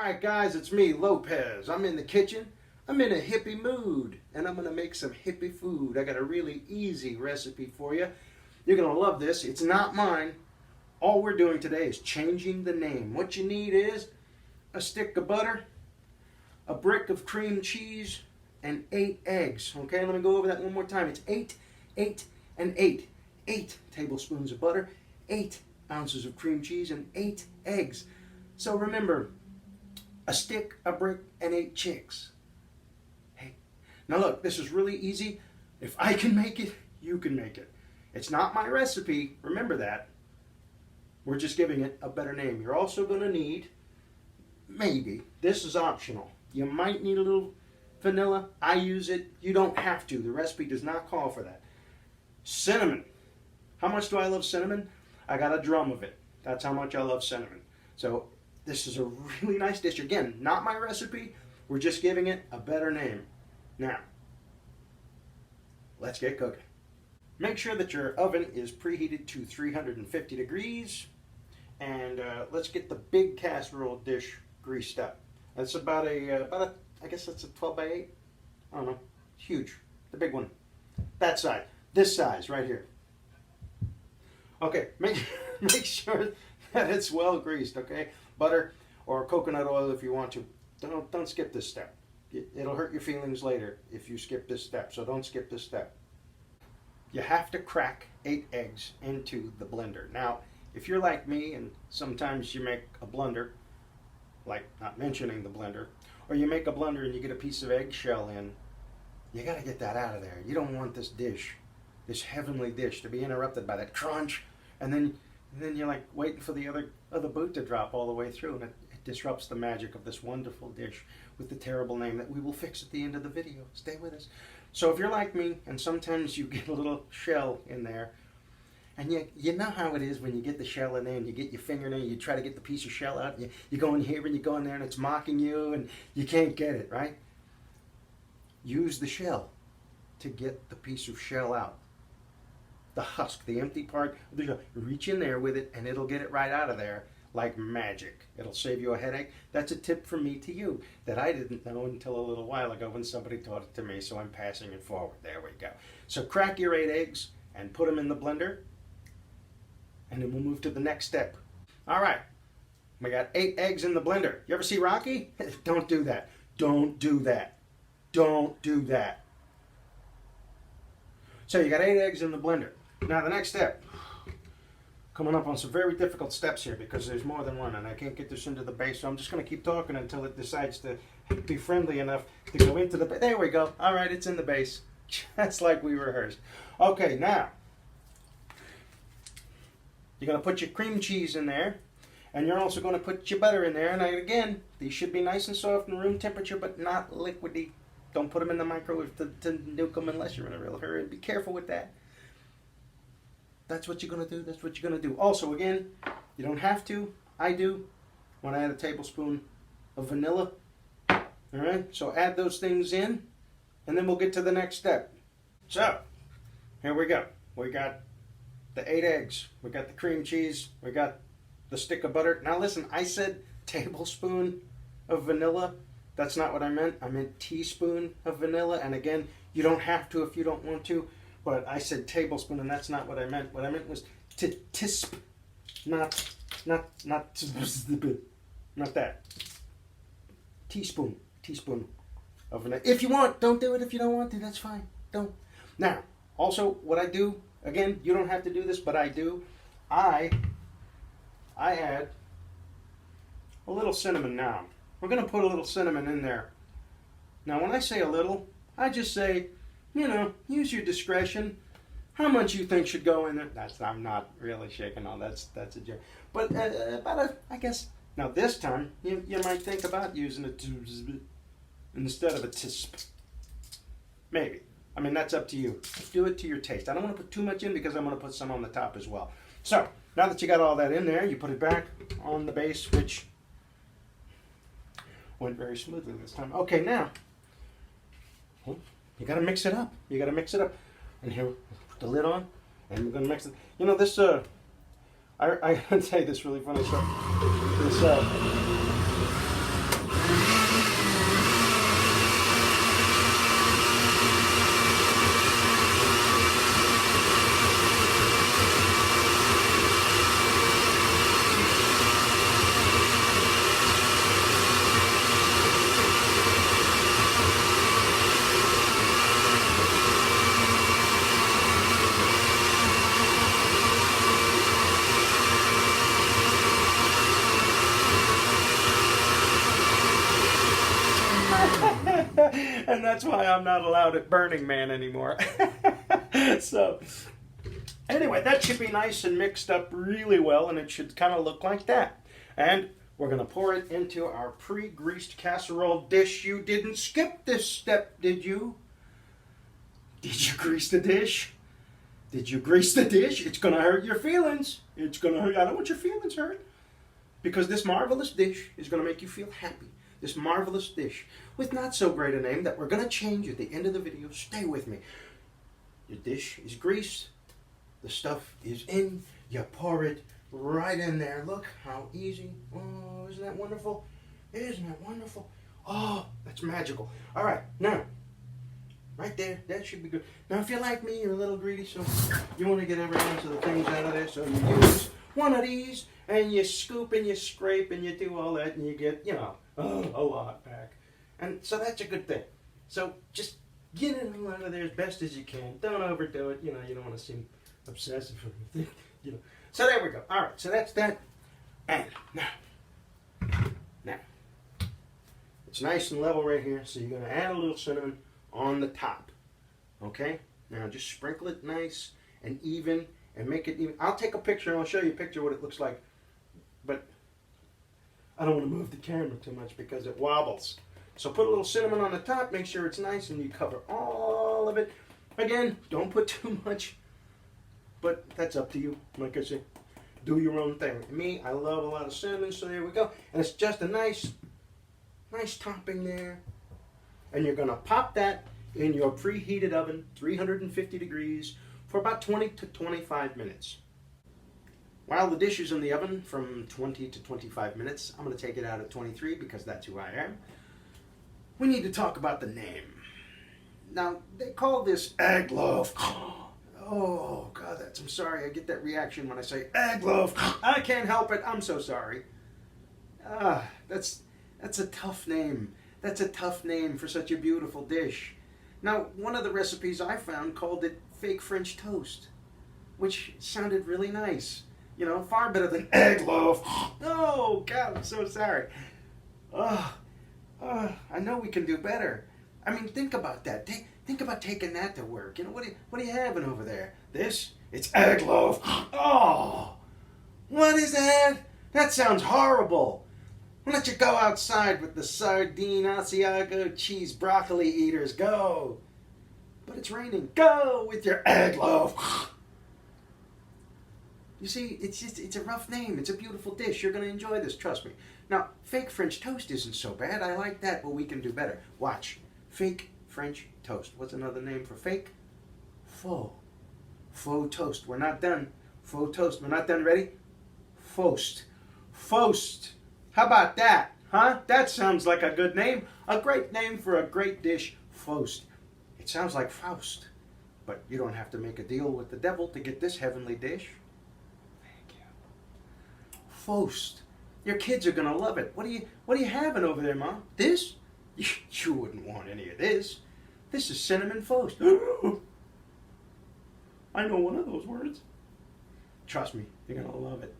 Alright guys, it's me, Lopez. I'm in the kitchen. I'm in a hippie mood, and I'm going to make some hippie food. I got a really easy recipe for you. You're going to love this. It's not mine. All we're doing today is changing the name. What you need is a stick of butter, a brick of cream cheese, and 8 eggs. Okay, let me go over that one more time. It's 8, 8, and 8. 8 tablespoons of butter, 8 ounces of cream cheese, and 8 eggs. So remember, a stick, a brick, and 8 chicks. Hey, now look, this is really easy. If I can make it, you can make it. It's not my recipe, remember that. We're just giving it a better name. You're also going to need, maybe, this is optional. You might need a little vanilla. I use it. You don't have to. The recipe does not call for that. Cinnamon. How much do I love cinnamon? I got a drum of it. That's how much I love cinnamon. So this is a really nice dish. Again, not my recipe. We're just giving it a better name. Now, let's get cooking. Make sure that your oven is preheated to 350 degrees. And let's get the big casserole dish greased up. That's about a, I guess that's a 12 by 8. I don't know. Huge. The big one. That size. This size right here. Okay, make sure that it's well greased, okay? Butter or coconut oil if you want to. Don't skip this step. It'll hurt your feelings later if you skip this step, so don't skip this step. You have to crack 8 eggs into the blender. Now, if you're like me and sometimes you make a blunder, like not mentioning the blender, or you make a blunder and you get a piece of eggshell in, you got to get that out of there. You don't want this dish, this heavenly dish, to be interrupted by that crunch, and then you're like waiting for the other boot to drop all the way through, and it disrupts the magic of this wonderful dish with the terrible name that we will fix at the end of the video. Stay with us. So if you're like me, and sometimes you get a little shell in there, and you know how it is when you get the shell in there and you get your finger in there, you try to get the piece of shell out, and you go in here and you go in there and it's mocking you and you can't get it, right? Use the shell to get the piece of shell out. The husk, the empty part, reach in there with it and it'll get it right out of there like magic. It'll save you a headache. That's a tip from me to you that I didn't know until a little while ago when somebody taught it to me, so I'm passing it forward. There we go. So crack your 8 eggs and put them in the blender, and then we'll move to the next step. All right, we got 8 eggs in the blender. You ever see Rocky? Don't do that. Don't do that. Don't do that. So you got 8 eggs in the blender. Now the next step, coming up on some very difficult steps here because there's more than one and I can't get this into the base, so I'm just going to keep talking until it decides to be friendly enough to go into the base. There we go. All right, it's in the base. Just like we rehearsed. Okay, now, you're going to put your cream cheese in there, and you're also going to put your butter in there, and again, these should be nice and soft and room temperature, but not liquidy. Don't put them in the microwave to nuke them unless you're in a real hurry. Be careful with that. That's what you're going to do. That's what you're going to do. Also, again, you don't have to. I do when I add a tablespoon of vanilla. All right? So add those things in, and then we'll get to the next step. So, here we go. We got the 8 eggs. We got the cream cheese. We got the stick of butter. Now listen, I said tablespoon of vanilla. That's not what I meant. I meant teaspoon of vanilla. And again, you don't have to if you don't want to. But I said tablespoon, and that's not what I meant. What I meant was tisp, not that. Teaspoon of vanilla. If you want, don't do it. If you don't want to, that's fine. Don't. Now, also, what I do, again, you don't have to do this, but I do. I add a little cinnamon now. We're going to put a little cinnamon in there. Now, when I say a little, I just say, you know, use your discretion. How much you think should go in there? I'm not really shaking on. That's a joke. But I guess. Now this time you might think about using a tisp instead of a tisp. Maybe. I mean, that's up to you. Do it to your taste. I don't want to put too much in because I'm going to put some on the top as well. So now that you got all that in there, you put it back on the base, which went very smoothly this time. Okay, now. You got to mix it up. You got to mix it up. And here, put the lid on, and we're going to mix it. You know, this, I can tell you this really funny stuff. This, And that's why I'm not allowed at Burning Man anymore. So, anyway, that should be nice and mixed up really well, and it should kind of look like that. And we're going to pour it into our pre-greased casserole dish. You didn't skip this step, did you? Did you grease the dish? Did you grease the dish? It's going to hurt your feelings. It's going to hurt. I don't want your feelings hurt. Because this marvelous dish is going to make you feel happy. This marvelous dish with not so great a name that we're going to change at the end of the video. Stay with me. Your dish is greased. The stuff is in. You pour it right in there. Look how easy. Oh, isn't that wonderful? Isn't that wonderful? Oh, that's magical. All right, now, right there, that should be good. Now, if you're like me, you're a little greedy, so you want to get every ounce of the things out of there, so you use one of these, and you scoop and you scrape and you do all that, and you get, you know, a lot back. And so that's a good thing. So just get it all out of there as best as you can. Don't overdo it. You know, you don't want to seem obsessive or anything. You know. So there we go. All right. So that's that. And now, it's nice and level right here. So you're going to add a little cinnamon on the top. Okay. Now just sprinkle it nice and even, and make it even. I'll take a picture and I'll show you a picture of what it looks like. But I don't want to move the camera too much because it wobbles. So put a little cinnamon on the top, make sure it's nice, and you cover all of it. Again, don't put too much, but that's up to you. Like I said, do your own thing. Me, I love a lot of cinnamon, so there we go. And it's just a nice topping there. And you're going to pop that in your preheated oven, 350 degrees, for about 20 to 25 minutes. While the dish is in the oven from 20 to 25 minutes, I'm going to take it out at 23 because that's who I am. We need to talk about the name. Now, they call this egg loaf. Oh, God, I'm sorry. I get that reaction when I say egg loaf. I can't help it. I'm so sorry. That's a tough name. That's a tough name for such a beautiful dish. Now, one of the recipes I found called it fake French toast, which sounded really nice. You know, far better than egg loaf. Oh, God, I'm so sorry. I know we can do better. I mean, think about that. Think about taking that to work. You know, what are you having over there? This? It's egg loaf. Oh, what is that? That sounds horrible. Why don't you go outside with the sardine, Asiago, cheese, broccoli eaters? Go. But it's raining. Go with your egg loaf. You see, it's a rough name. It's a beautiful dish. You're going to enjoy this, trust me. Now, fake French toast isn't so bad. I like that, but we can do better. Watch. Fake French toast. What's another name for fake? Faux. Faux toast. We're not done. Faux toast. We're not done. Ready? Faust. Faust. How about that? Huh? That sounds like a good name. A great name for a great dish. Faust. It sounds like Faust. But you don't have to make a deal with the devil to get this heavenly dish. Faust. Your kids are gonna love it. What are you having over there, Mom? This? You wouldn't want any of this. This is cinnamon Faust. I know one of those words. Trust me, you're gonna love it.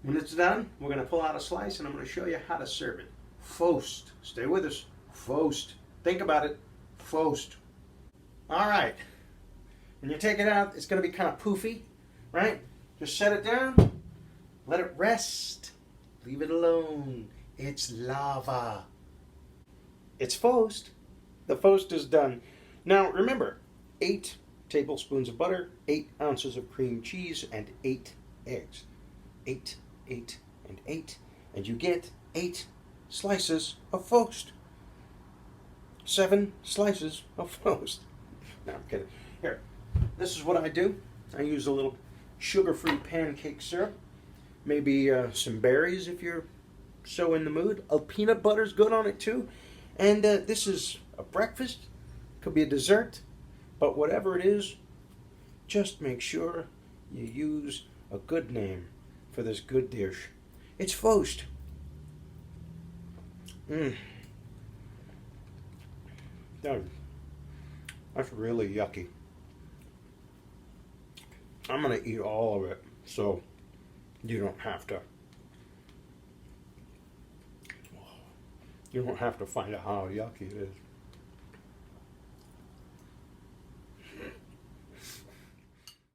When it's done, we're gonna pull out a slice and I'm gonna show you how to serve it. Faust. Stay with us. Faust. Think about it. Faust. All right. When you take it out, it's gonna be kind of poofy, right? Just set it down. Let it rest. Leave it alone. It's lava. It's Faust. The Faust is done. Now remember, 8 tablespoons of butter, 8 ounces of cream cheese, and 8 eggs. 8, 8, and 8. And you get 8 slices of Faust. 7 slices of Faust. No, I'm kidding. Here, this is what I do. I use a little sugar-free pancake syrup. Maybe some berries if you're so in the mood. A peanut butter's good on it too. And this is a breakfast. Could be a dessert. But whatever it is, just make sure you use a good name for this good dish. It's Faust. That's really yucky. I'm going to eat all of it. So you don't have to. You won't have to find out how yucky it is.